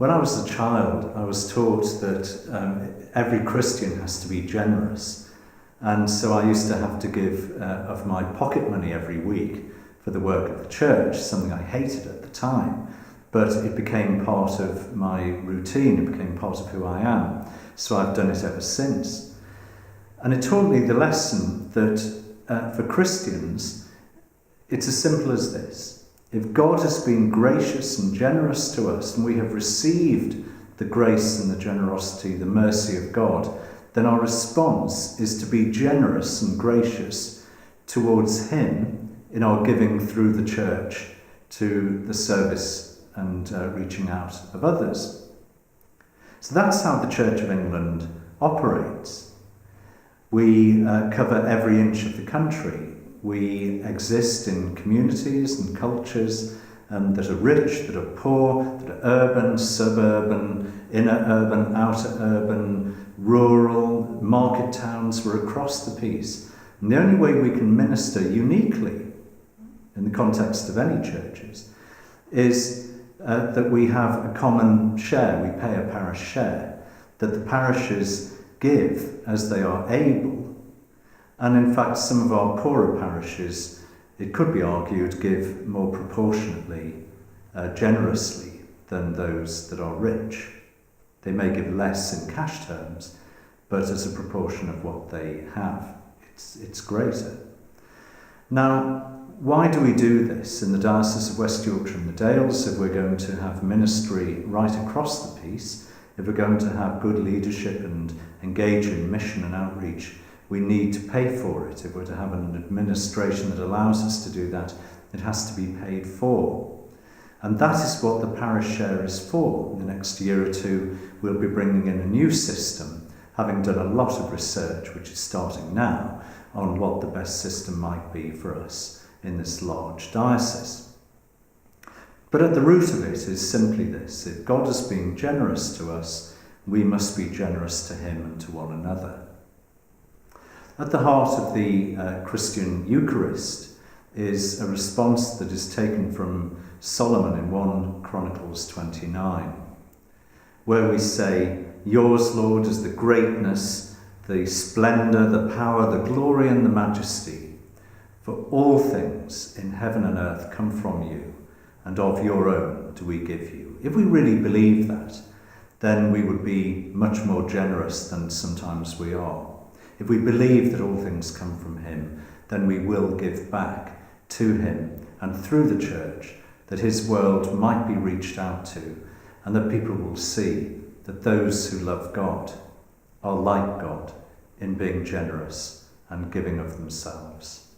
When I was a child, I was taught that every Christian has to be generous. And so I used to have to give of my pocket money every week for the work of the church, something I hated at the time. But it became part of my routine, it became part of who I am. So I've done it ever since. And it taught me the lesson that for Christians, it's as simple as this. If God has been gracious and generous to us, and we have received the grace and the generosity, the mercy of God, then our response is to be generous and gracious towards Him in our giving through the church to the service and reaching out of others. So that's how the Church of England operates. We cover every inch of the country. We exist in communities and cultures that are rich, that are poor, that are urban, suburban, inner urban, outer urban, rural, market towns. We're across the piece. And the only way we can minister uniquely in the context of any churches is that we have a common share, we pay a parish share, that the parishes give as they are able. And in fact, some of our poorer parishes, it could be argued, give more proportionately, generously than those that are rich. They may give less in cash terms, but as a proportion of what they have, it's greater. Now, why do we do this in the Diocese of West Yorkshire and the Dales if we're going to have ministry right across the piece? If we're going to have good leadership and engage in mission and outreach, we need to pay for it. If we're to have an administration that allows us to do that, it has to be paid for. And that is what the parish share is for. In the next year or two, we'll be bringing in a new system, having done a lot of research, which is starting now, on what the best system might be for us in this large diocese. But at the root of it is simply this: if God has been generous to us, we must be generous to Him and to one another. At the heart of the Christian Eucharist is a response that is taken from Solomon in 1 Chronicles 29, where we say, "Yours, Lord, is the greatness, the splendour, the power, the glory and the majesty. For all things in heaven and earth come from you, and of your own do we give you." If we really believe that, then we would be much more generous than sometimes we are. If we believe that all things come from Him, then we will give back to Him and through the church, that His world might be reached out to, and that people will see that those who love God are like God in being generous and giving of themselves.